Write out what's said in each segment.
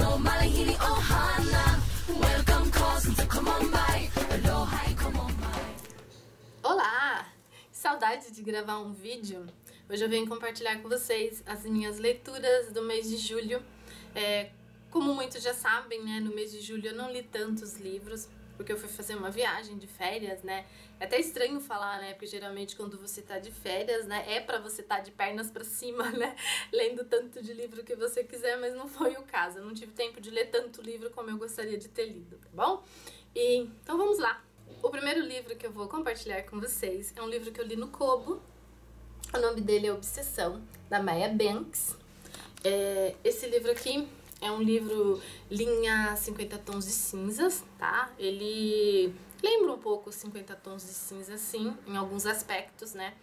no malahili ohana. Welcome cousins, come on by. Aloha, come on by. Olá! Saudade de gravar um vídeo. Hoje eu venho compartilhar com vocês as minhas leituras do mês de julho. Como muitos já sabem, né, no mês de julho eu não li tantos livros, porque eu fui fazer uma viagem de férias, né? É até estranho falar, né? Porque geralmente quando você tá de férias, né, é pra você tá de pernas pra cima, né? Lendo tanto de livro que você quiser, mas não foi o caso. Eu não tive tempo de ler tanto livro como eu gostaria de ter lido, tá bom? Então vamos lá. O primeiro livro que eu vou compartilhar com vocês é um livro que eu li no Kobo. O nome dele é Obsessão, da Maya Banks. Esse livro aqui é um livro linha 50 tons de cinzas, tá? Ele lembra um pouco os 50 tons de cinza, sim, em alguns aspectos, né?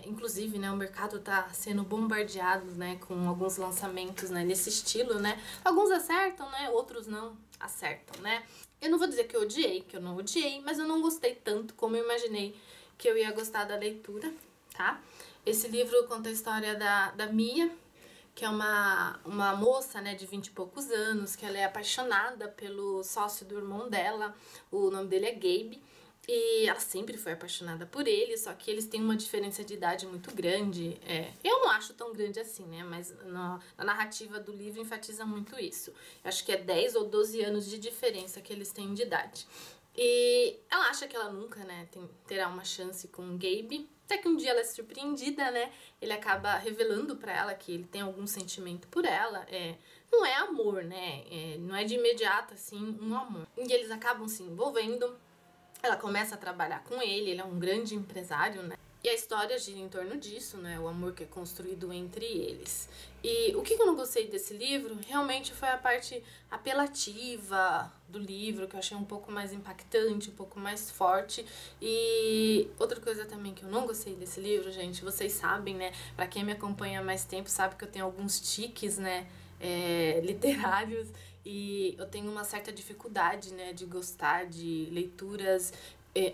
Inclusive, né, o mercado tá sendo bombardeado, né, com alguns lançamentos, né, nesse estilo, né? Alguns acertam, né? Outros não acertam, né? Eu não vou dizer que eu odiei, que eu não odiei, mas eu não gostei tanto como eu imaginei que eu ia gostar da leitura, tá? Esse livro conta a história da Mia, que é uma moça, né, de 20 e poucos anos, que ela é apaixonada pelo sócio do irmão dela, o nome dele é Gabe, e ela sempre foi apaixonada por ele, só que eles têm uma diferença de idade muito grande. Eu não acho tão grande assim, né, mas na narrativa do livro enfatiza muito isso. Eu acho que é 10 ou 12 anos de diferença que eles têm de idade. E ela acha que ela nunca, né, terá uma chance com o Gabe, até que um dia ela é surpreendida, né, ele acaba revelando pra ela que ele tem algum sentimento por ela, não é amor, né, não é de imediato, assim, um amor. E eles acabam se envolvendo, ela começa a trabalhar com ele é um grande empresário, né, e a história gira em torno disso, né, o amor que é construído entre eles. E o que eu não gostei desse livro realmente foi a parte apelativa do livro, que eu achei um pouco mais impactante, um pouco mais forte. E outra coisa também que eu não gostei desse livro, gente, vocês sabem, né, pra quem me acompanha há mais tempo sabe que eu tenho alguns tiques, né, literários, e eu tenho uma certa dificuldade, né, de gostar de leituras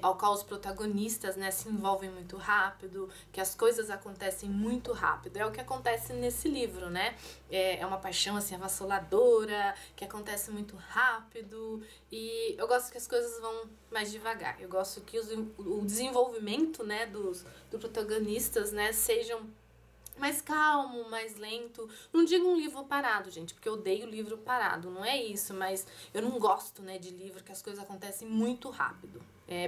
ao qual os protagonistas, né, se envolvem muito rápido, que as coisas acontecem muito rápido. É o que acontece nesse livro, né? É uma paixão, assim, avassaladora, que acontece muito rápido, e eu gosto que as coisas vão mais devagar. Eu gosto que o desenvolvimento, né, dos protagonistas, né, sejam mais calmo, mais lento. Não digo um livro parado, gente, porque eu odeio livro parado, não é isso, mas eu não gosto, né, de livro que as coisas acontecem muito rápido.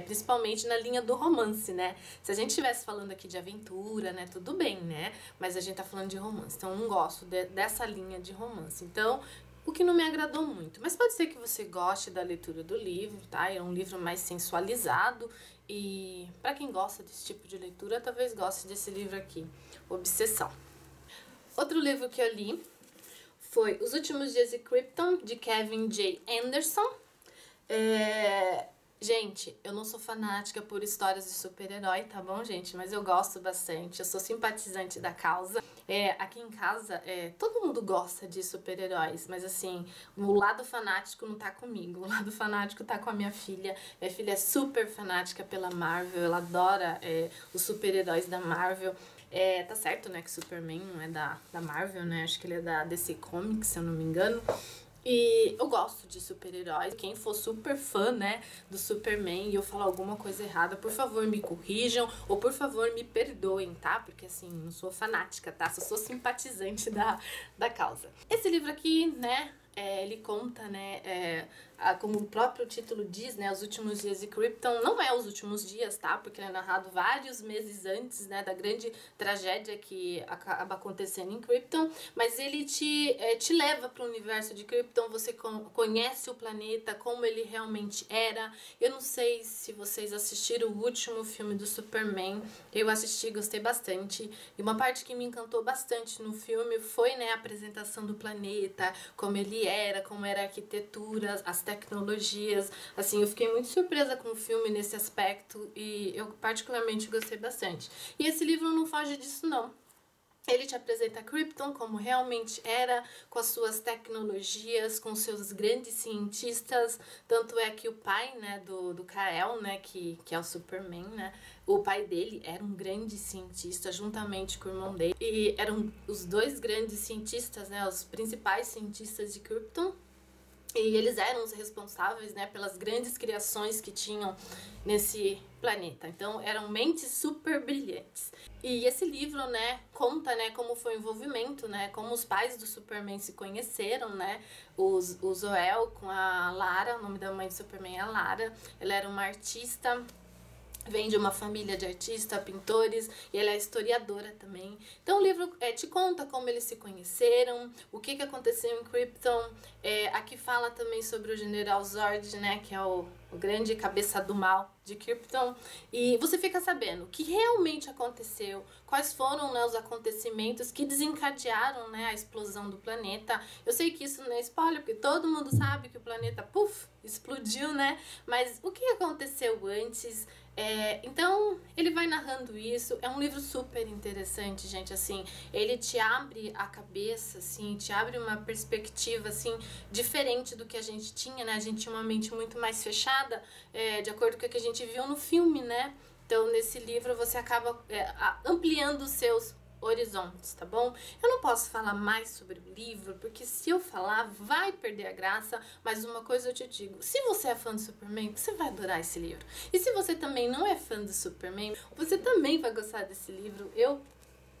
Principalmente na linha do romance, né? Se a gente estivesse falando aqui de aventura, né, tudo bem, né? Mas a gente tá falando de romance, então eu não gosto dessa linha de romance. Então, o que não me agradou muito. Mas pode ser que você goste da leitura do livro, tá? É um livro mais sensualizado e pra quem gosta desse tipo de leitura, talvez goste desse livro aqui, Obsessão. Outro livro que eu li foi Os Últimos Dias de Krypton, de Kevin J. Anderson. Gente, eu não sou fanática por histórias de super-herói, tá bom, gente? Mas eu gosto bastante, eu sou simpatizante da causa. Aqui em casa, todo mundo gosta de super-heróis, mas assim, o lado fanático não tá comigo, o lado fanático tá com a minha filha. Minha filha é super fanática pela Marvel, ela adora os super-heróis da Marvel. Tá certo, né, que Superman não é da Marvel, né? Acho que ele é da DC Comics, se eu não me engano. E eu gosto de super-heróis. Quem for super fã, né, do Superman e eu falar alguma coisa errada, por favor me corrijam ou por favor me perdoem, tá? Porque assim, não sou fanática, tá? Só sou simpatizante da causa. Esse livro aqui, né, ele conta, né, como o próprio título diz, né, Os Últimos Dias de Krypton. Não é os últimos dias, tá? Porque ele é narrado vários meses antes, né, da grande tragédia que acaba acontecendo em Krypton, mas ele te leva para o universo de Krypton. Você conhece o planeta, como ele realmente era. Eu não sei se vocês assistiram o último filme do Superman. Eu assisti, gostei bastante. E uma parte que me encantou bastante no filme foi, né, a apresentação do planeta, como ele era, como era a arquitetura, as tecnologias. Assim, eu fiquei muito surpresa com o filme nesse aspecto e eu particularmente gostei bastante. E esse livro não foge disso, não. Ele te apresenta Krypton como realmente era, com as suas tecnologias, com seus grandes cientistas. Tanto é que o pai, né, do Kal-El, né, que é o Superman, né, o pai dele era um grande cientista, juntamente com o irmão dele. E eram os dois grandes cientistas, né, os principais cientistas de Krypton. E eles eram os responsáveis, né, pelas grandes criações que tinham nesse planeta. Então, eram mentes super brilhantes. E esse livro, né, conta, né, como foi o envolvimento, né, como os pais do Superman se conheceram, né, o Zor-El com a Lara, o nome da mãe do Superman é a Lara. Ela era uma artista, vem de uma família de artistas, pintores, e ela é historiadora também. Então o livro te conta como eles se conheceram, o que aconteceu em Krypton. Aqui fala também sobre o General Zod, né, que é o grande cabeça do mal de Krypton. E você fica sabendo o que realmente aconteceu, quais foram, né, os acontecimentos que desencadearam, né, a explosão do planeta. Eu sei que isso não é spoiler, porque todo mundo sabe que o planeta, explodiu, né? Mas o que aconteceu antes? Então, ele vai narrando isso. É um livro super interessante, gente, assim. Ele te abre a cabeça, assim, te abre uma perspectiva, assim, diferente do que a gente tinha, né? A gente tinha uma mente muito mais fechada, de acordo com o que a gente viu no filme, né? Então, nesse livro, você acaba ampliando os seus horizontes, tá bom? Eu não posso falar mais sobre o livro, porque se eu falar, vai perder a graça, mas uma coisa eu te digo, se você é fã do Superman, você vai adorar esse livro. E se você também não é fã do Superman, você também vai gostar desse livro. Eu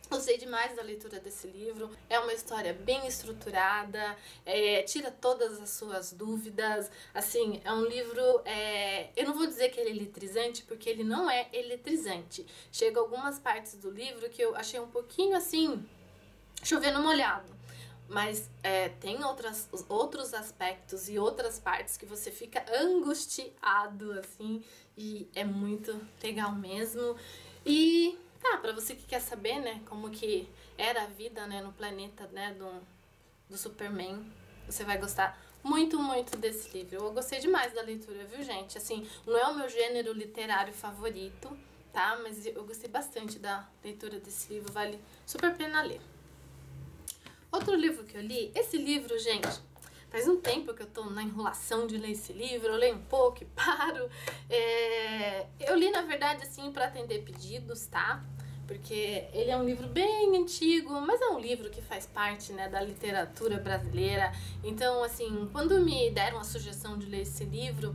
gostei demais da leitura desse livro. É uma história bem estruturada, tira todas as suas dúvidas. Assim, é um livro... eu não vou dizer que ele é eletrizante, porque ele não é eletrizante. Chega algumas partes do livro que eu achei um pouquinho assim, chovendo molhado. Mas tem outros aspectos e outras partes que você fica angustiado, assim, e é muito legal mesmo. E... pra você que quer saber, né, como que era a vida, né, no planeta, né, do Superman, você vai gostar muito, muito desse livro. Eu gostei demais da leitura, viu, gente? Assim, não é o meu gênero literário favorito, tá? Mas eu gostei bastante da leitura desse livro, vale super a pena ler. Outro livro que eu li, esse livro, gente... Faz um tempo que eu tô na enrolação de ler esse livro, eu leio um pouco e paro. Eu li, na verdade, assim, para atender pedidos, tá? Porque ele é um livro bem antigo, mas é um livro que faz parte, né, da literatura brasileira. Então, assim, quando me deram a sugestão de ler esse livro,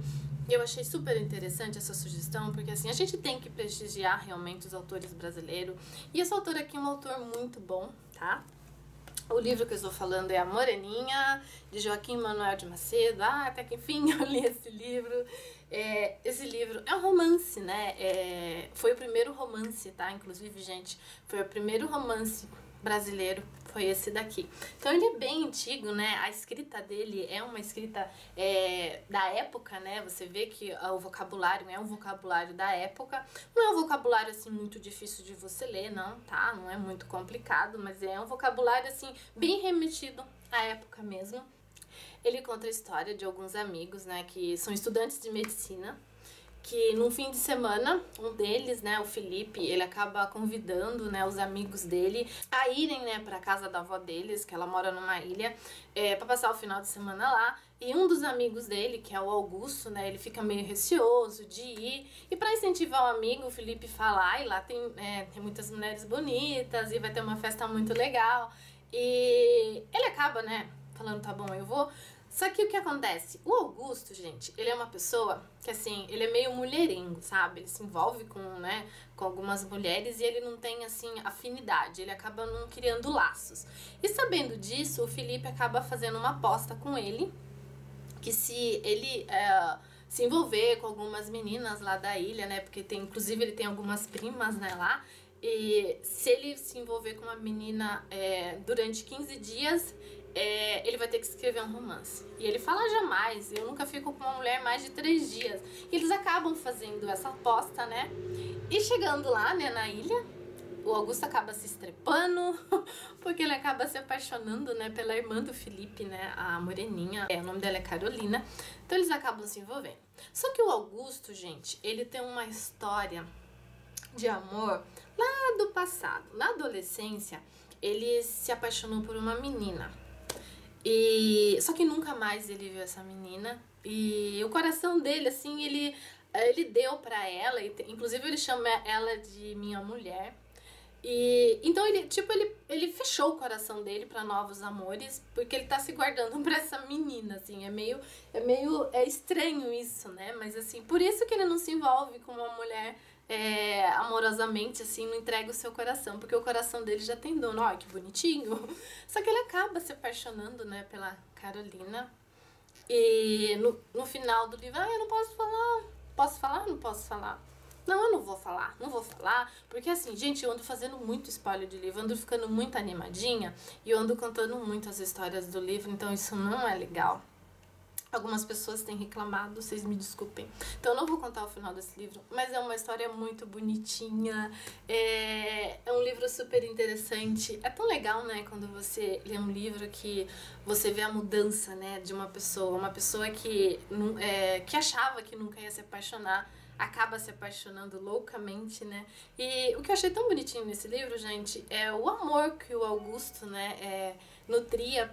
eu achei super interessante essa sugestão, porque, assim, a gente tem que prestigiar realmente os autores brasileiros. E esse autor aqui é um autor muito bom, tá? O livro que eu estou falando é A Moreninha, de Joaquim Manuel de Macedo. Até que enfim eu li esse livro. Esse livro é um romance, né? Foi o primeiro romance, tá? Inclusive, gente, foi o primeiro romance brasileiro, foi esse daqui. Então ele é bem antigo, né? A escrita dele é uma escrita da época, né? Você vê que o vocabulário é um vocabulário da época. Não é um vocabulário, assim, muito difícil de você ler, não, tá? Não é muito complicado, mas é um vocabulário, assim, bem remetido à época mesmo. Ele conta a história de alguns amigos, né? Que são estudantes de medicina, que num fim de semana, um deles, né, o Felipe, ele acaba convidando, né, os amigos dele a irem, né, pra casa da avó deles, que ela mora numa ilha, pra passar o final de semana lá. E um dos amigos dele, que é o Augusto, né, ele fica meio receoso de ir. E pra incentivar o amigo, o Felipe fala, ai, lá tem muitas mulheres bonitas e vai ter uma festa muito legal. E ele acaba, né, falando, tá bom, eu vou. Só que o que acontece? O Augusto, gente, ele é uma pessoa que, assim, ele é meio mulherengo, sabe? Ele se envolve com algumas mulheres e ele não tem, assim, afinidade. Ele acaba não criando laços. E sabendo disso, o Felipe acaba fazendo uma aposta com ele, que se ele se envolver com algumas meninas lá da ilha, né? Porque inclusive ele tem algumas primas, né, lá. E se ele se envolver com uma menina durante 15 dias... ele vai ter que escrever um romance. E ele fala, jamais, eu nunca fico com uma mulher mais de 3 dias. E eles acabam fazendo essa aposta, né? E chegando lá, né, na ilha, o Augusto acaba se estrepando, porque ele acaba se apaixonando, né, pela irmã do Felipe, né, a Moreninha. O nome dela é Carolina. Então eles acabam se envolvendo. Só que o Augusto, gente, ele tem uma história de amor lá do passado. Na adolescência, ele se apaixonou por uma menina. Só que nunca mais ele viu essa menina. E o coração dele, assim, ele deu pra ela. Inclusive, ele chama ela de minha mulher. Então ele fechou o coração dele pra novos amores, porque ele tá se guardando pra essa menina, assim, é estranho isso, né? Mas assim, por isso que ele não se envolve com uma mulher amorosamente, assim, não entrega o seu coração, porque o coração dele já tem dono. Olha que bonitinho. Só que ele acaba se apaixonando, né, pela Carolina. E no final do livro, eu não posso falar. Posso falar? Não posso falar. Não, eu não vou falar, porque assim, gente, eu ando fazendo muito spoiler de livro, eu ando ficando muito animadinha e eu ando contando muito as histórias do livro, então isso não é legal. Algumas pessoas têm reclamado, vocês me desculpem. Então eu não vou contar o final desse livro, mas é uma história muito bonitinha, é um livro super interessante. É tão legal, né, quando você lê um livro que você vê a mudança, né, de uma pessoa que achava que nunca ia se apaixonar, acaba se apaixonando loucamente, né? E o que eu achei tão bonitinho nesse livro, gente, é o amor que o Augusto, né, nutria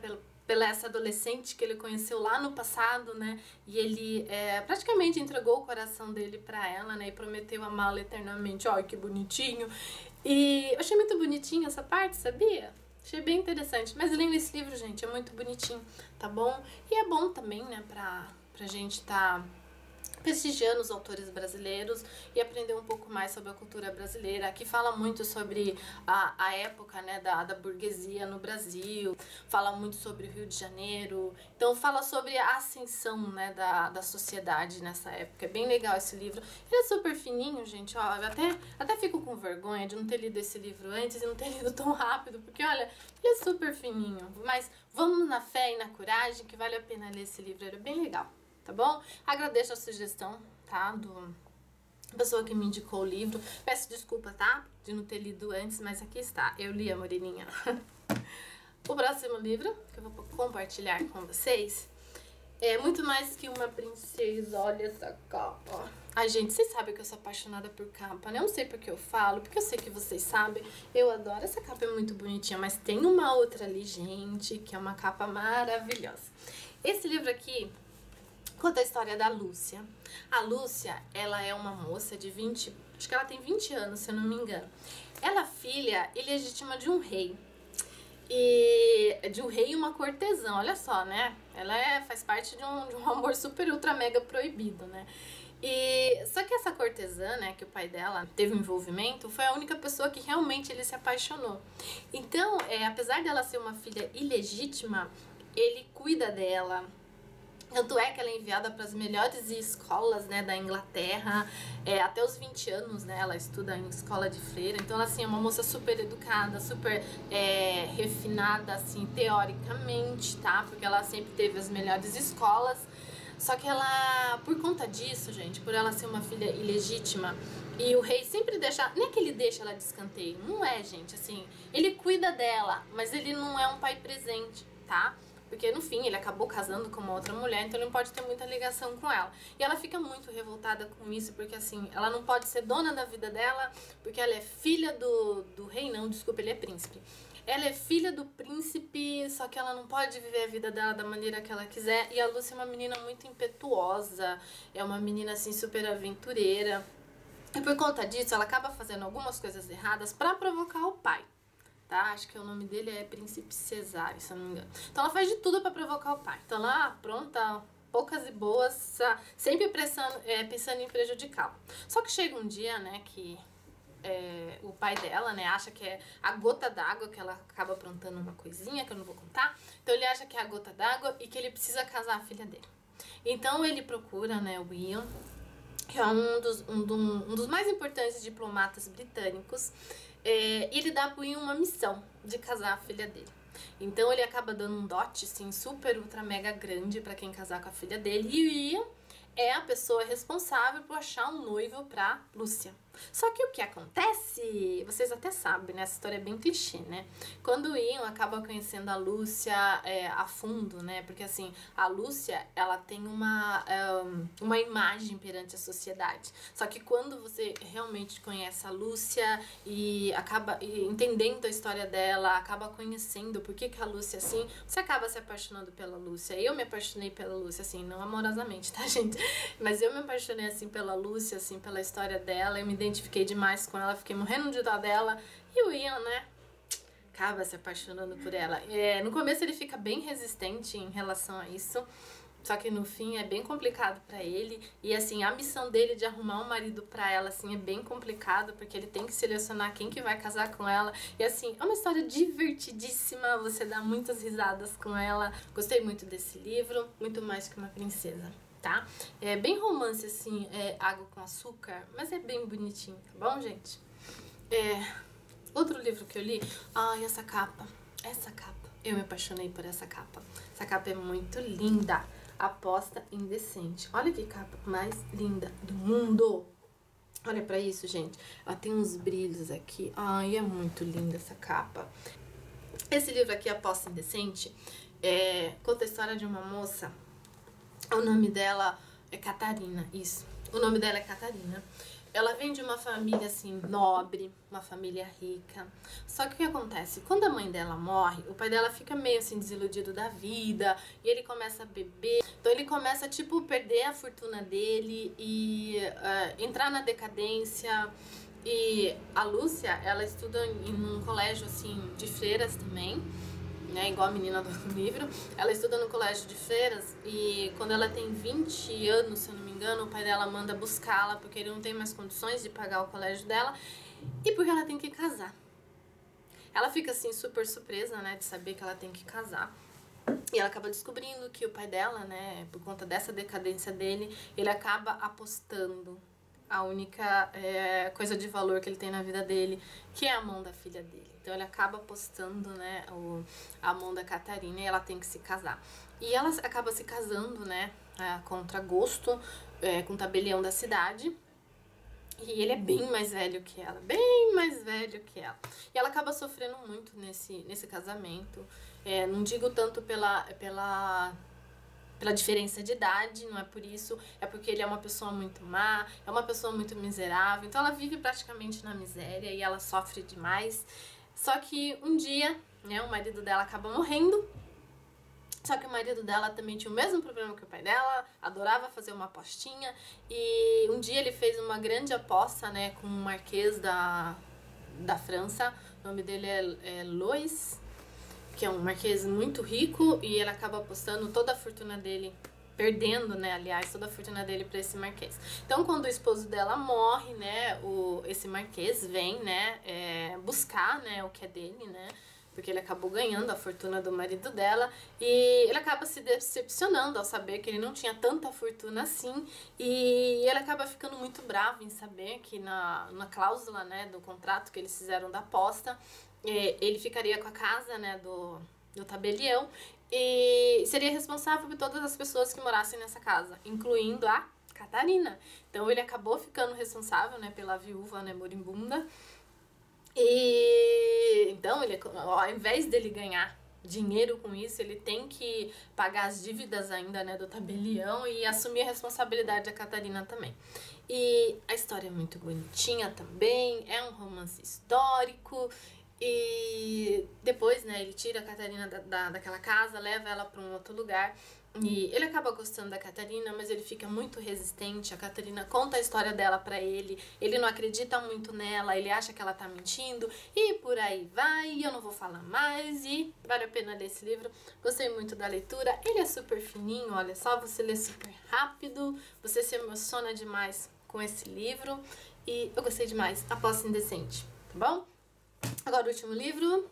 pela essa adolescente que ele conheceu lá no passado, né? E ele praticamente entregou o coração dele pra ela, né? E prometeu amá-la eternamente. Olha que bonitinho. E eu achei muito bonitinho essa parte, sabia? Achei bem interessante. Mas lendo esse livro, gente, é muito bonitinho, tá bom? E é bom também, né, pra gente prestigiando os autores brasileiros e aprender um pouco mais sobre a cultura brasileira. Aqui fala muito sobre a época, né, da burguesia no Brasil, fala muito sobre o Rio de Janeiro, então fala sobre a ascensão, né, da sociedade nessa época. É bem legal esse livro. Ele é super fininho, gente, ó, eu até fico com vergonha de não ter lido esse livro antes e não ter lido tão rápido, porque olha, ele é super fininho, mas vamos na fé e na coragem que vale a pena ler esse livro, ele é bem legal. Tá bom? Agradeço a sugestão, tá? Da pessoa que me indicou o livro. Peço desculpa, tá? De não ter lido antes, mas aqui está. Eu li a Moreninha. O próximo livro que eu vou compartilhar com vocês é Muito Mais Que Uma Princesa. Olha essa capa. Ai, gente, vocês sabem que eu sou apaixonada por capa, né? Eu não sei porque eu falo, porque eu sei que vocês sabem. Eu adoro. Essa capa é muito bonitinha, mas tem uma outra ali, gente, que é uma capa maravilhosa. Esse livro aqui conta a história da Lúcia. A Lúcia, ela é uma moça de 20... Acho que ela tem 20 anos, se eu não me engano. Ela é filha ilegítima de um rei. De um rei e uma cortesã, olha só, né? Ela faz parte de um amor super ultra mega proibido, né? Só que essa cortesã, né, que o pai dela teve um envolvimento, foi a única pessoa que realmente ele se apaixonou. Então, apesar dela ser uma filha ilegítima, ele cuida dela. Tanto é que ela é enviada para as melhores escolas, né, da Inglaterra, até os 20 anos, né, ela estuda em escola de freira. Então, ela, assim, é uma moça super educada, super refinada, assim, teoricamente, tá? Porque ela sempre teve as melhores escolas. Só que ela, por conta disso, gente, por ela ser uma filha ilegítima, e o rei sempre deixa, nem é que ele deixa ela de escanteio, não é, gente, assim, ele cuida dela, mas ele não é um pai presente, tá? Porque, no fim, ele acabou casando com uma outra mulher, então ele não pode ter muita ligação com ela. E ela fica muito revoltada com isso, porque, assim, ela não pode ser dona da vida dela, porque ela é filha do rei, não, desculpa, ele é príncipe. Ela é filha do príncipe, só que ela não pode viver a vida dela da maneira que ela quiser. E a Lúcia é uma menina muito impetuosa, é uma menina, assim, super aventureira. E por conta disso, ela acaba fazendo algumas coisas erradas pra provocar o pai. Tá? Acho que o nome dele é Príncipe Cesário, se eu não me engano. Então ela faz de tudo pra provocar o pai. Então ela apronta poucas e boas, sempre pensando em prejudicá-lo. Só que chega um dia, né, que o pai dela, né, acha que é a gota d'água, que ela acaba aprontando uma coisinha que eu não vou contar. Então ele acha que é a gota d'água e que ele precisa casar a filha dele. Então ele procura, né, o William, que é um dos mais importantes diplomatas britânicos. E ele dá pro William uma missão de casar a filha dele. Então ele acaba dando um dote, assim, super ultra mega grande pra quem casar com a filha dele. E o William é a pessoa responsável por achar um noivo pra Lúcia. Só que o que acontece, vocês até sabem, né? Essa história é bem clichê, né? Quando o Ian acaba conhecendo a Lúcia a fundo, né? Porque assim, a Lúcia, ela tem uma imagem perante a sociedade. Só que quando você realmente conhece a Lúcia e acaba entendendo a história dela, acaba conhecendo por que a Lúcia é assim, você acaba se apaixonando pela Lúcia. Eu me apaixonei pela Lúcia, assim, não amorosamente, tá, gente? Mas eu me apaixonei, assim, pela Lúcia, assim, pela história dela. Eu me identifiquei demais com ela, fiquei morrendo de dó dela. E o Ian, né, acaba se apaixonando por ela. No começo ele fica bem resistente em relação a isso, só que no fim é bem complicado pra ele. E assim, a missão dele de arrumar um marido pra ela, assim, é bem complicado, porque ele tem que selecionar quem que vai casar com ela. E assim, é uma história divertidíssima, você dá muitas risadas com ela. Gostei muito desse livro, muito mais que uma princesa, tá? É bem romance, assim, água com açúcar, mas é bem bonitinho, tá bom, gente? Outro livro que eu li, essa capa, eu me apaixonei por essa capa. Essa capa é muito linda, Aposta Indecente. Olha que capa mais linda do mundo. Olha pra isso, gente. Ela tem uns brilhos aqui. Ai, é muito linda essa capa. Esse livro aqui, Aposta Indecente, conta a história de uma moça. O nome dela é Catarina, isso. O nome dela é Catarina. Ela vem de uma família, assim, nobre, uma família rica. Só que o que acontece? Quando a mãe dela morre, o pai dela fica meio, assim, desiludido da vida. E ele começa a beber. Então ele começa, tipo, perder a fortuna dele e entrar na decadência. E a Lúcia, ela estuda em um colégio, assim, de freiras também, né, igual a menina do livro. Ela estuda no colégio de freiras e quando ela tem 20 anos, se eu não me engano, o pai dela manda buscá-la porque ele não tem mais condições de pagar o colégio dela e porque ela tem que casar. Ela fica assim super surpresa, né, de saber que ela tem que casar. E ela acaba descobrindo que o pai dela, né, por conta dessa decadência dele, ele acaba apostando a única coisa de valor que ele tem na vida dele, que é a mão da filha dele. Então ele acaba apostando, né, a mão da Catarina e ela tem que se casar. E ela acaba se casando, né, contra gosto, com o tabelião da cidade. E ele é bem mais velho que ela, bem mais velho que ela. E ela acaba sofrendo muito nesse casamento. Não digo tanto pela diferença de idade, não é por isso, é porque ele é uma pessoa muito má, é uma pessoa muito miserável, então ela vive praticamente na miséria e ela sofre demais. Só que um dia, né, o marido dela acaba morrendo, só que o marido dela também tinha o mesmo problema que o pai dela, adorava fazer uma apostinha, e um dia ele fez uma grande aposta, né, com um marquês da França, o nome dele é Louis, que é um marquês muito rico, e ele acaba apostando toda a fortuna dele, perdendo, né, aliás, toda a fortuna dele para esse marquês. Então, quando o esposo dela morre, né, esse marquês vem, né, buscar, né, o que é dele, né, porque ele acabou ganhando a fortuna do marido dela, e ele acaba se decepcionando ao saber que ele não tinha tanta fortuna assim, e ele acaba ficando muito bravo em saber que na cláusula, né, do contrato que eles fizeram da aposta, ele ficaria com a casa, né, do tabelião e seria responsável por todas as pessoas que morassem nessa casa, incluindo a Catarina. Então ele acabou ficando responsável, né, pela viúva, né, moribunda. E então ele, ao invés dele ganhar dinheiro com isso, ele tem que pagar as dívidas ainda, né, do tabelião e assumir a responsabilidade da Catarina também. E a história é muito bonitinha também, é um romance histórico. E depois, né, ele tira a Catarina daquela casa, leva ela para um outro lugar. E ele acaba gostando da Catarina, mas ele fica muito resistente. A Catarina conta a história dela pra ele. Ele não acredita muito nela, ele acha que ela tá mentindo. E por aí vai, eu não vou falar mais. E vale a pena ler esse livro. Gostei muito da leitura. Ele é super fininho, olha só, você lê super rápido. Você se emociona demais com esse livro. E eu gostei demais. Aposta Indecente, tá bom? Agora o último livro,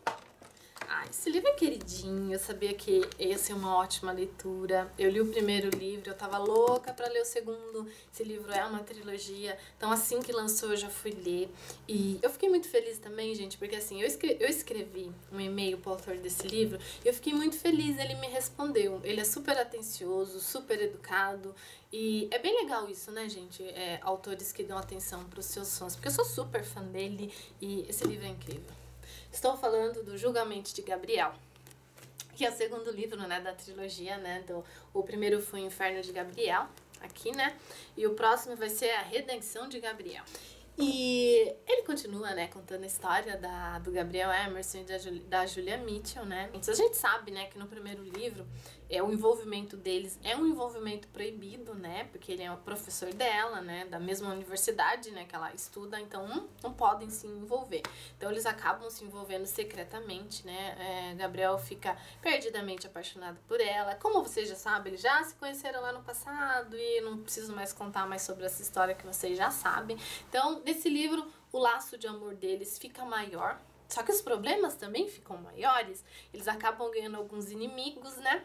esse livro é queridinho, eu sabia que ia ser uma ótima leitura. Eu li o primeiro livro, eu tava louca pra ler o segundo. Esse livro é uma trilogia, então assim que lançou eu já fui ler. E eu fiquei muito feliz também, gente, porque assim, eu escrevi um e-mail pro autor desse livro e eu fiquei muito feliz, ele me respondeu. Ele é super atencioso, super educado e é bem legal isso, né, gente? Autores que dão atenção pros seus fãs, porque eu sou super fã dele e esse livro é incrível. Estou falando do Julgamento de Gabriel, que é o segundo livro, né, da trilogia, né, o primeiro foi o Inferno de Gabriel, aqui, né, e o próximo vai ser a Redenção de Gabriel. E ele continua, né, contando a história do Gabriel Emerson e da Julia Mitchell, né. A gente sabe, né, que no primeiro livro o envolvimento deles é um envolvimento proibido, né, porque ele é o professor dela, né, da mesma universidade, né, que ela estuda, então não podem se envolver. Então eles acabam se envolvendo secretamente, né, Gabriel fica perdidamente apaixonado por ela. Como vocês já sabem, eles já se conheceram lá no passado e não preciso mais contar mais sobre essa história que vocês já sabem. Então, nesse livro, o laço de amor deles fica maior, só que os problemas também ficam maiores. Eles acabam ganhando alguns inimigos, né?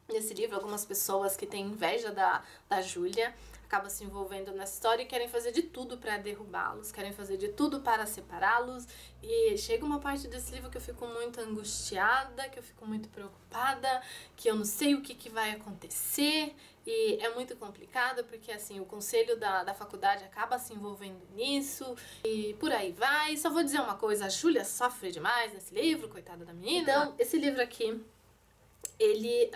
Nesse livro, algumas pessoas que têm inveja da Júlia acabam se envolvendo nessa história e querem fazer de tudo para derrubá-los, querem fazer de tudo para separá-los. E chega uma parte desse livro que eu fico muito angustiada, que eu fico muito preocupada, que eu não sei o que vai acontecer. E é muito complicado porque, assim, o conselho da faculdade acaba se envolvendo nisso e por aí vai. Só vou dizer uma coisa, a Júlia sofre demais nesse livro, coitada da menina. Então, esse livro aqui, ele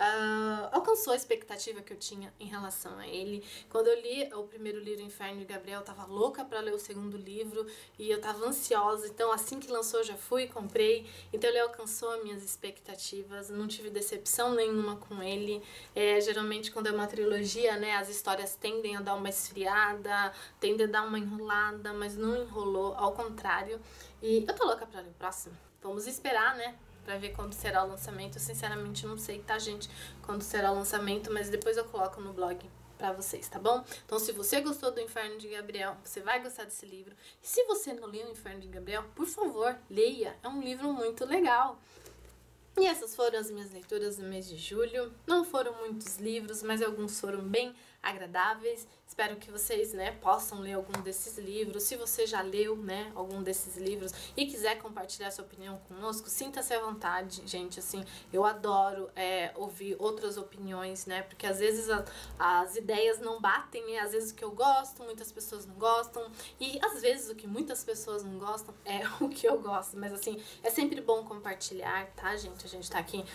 alcançou a expectativa que eu tinha em relação a ele. Quando eu li o primeiro livro, Inferno de Gabriel, eu tava louca pra ler o segundo livro e eu tava ansiosa. Então, assim que lançou, eu já fui e comprei. Então, ele alcançou as minhas expectativas. Não tive decepção nenhuma com ele. Geralmente, quando é uma trilogia, né, as histórias tendem a dar uma esfriada, tendem a dar uma enrolada, mas não enrolou, ao contrário. E eu tô louca pra ler o próximo. Vamos esperar, né? Pra ver quando será o lançamento. Eu sinceramente não sei, tá, gente? Quando será o lançamento, mas depois eu coloco no blog pra vocês, tá bom? Então, se você gostou do Inferno de Gabriel, você vai gostar desse livro. E se você não leu o Inferno de Gabriel, por favor, leia. É um livro muito legal. E essas foram as minhas leituras do mês de julho. Não foram muitos livros, mas alguns foram bem agradáveis. Espero que vocês, né, possam ler algum desses livros. Se você já leu, né, algum desses livros e quiser compartilhar sua opinião conosco, sinta-se à vontade, gente. Assim, eu adoro ouvir outras opiniões, né, porque às vezes as ideias não batem, né? Às vezes o que eu gosto, muitas pessoas não gostam. E às vezes o que muitas pessoas não gostam é o que eu gosto. Mas assim, é sempre bom compartilhar, tá, gente? A gente tá aqui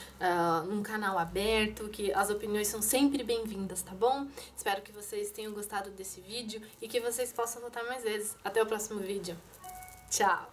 num canal aberto, que as opiniões são sempre bem-vindas, tá bom? Espero que vocês tenham gostado desse vídeo e que vocês possam voltar mais vezes. Até o próximo vídeo. Tchau!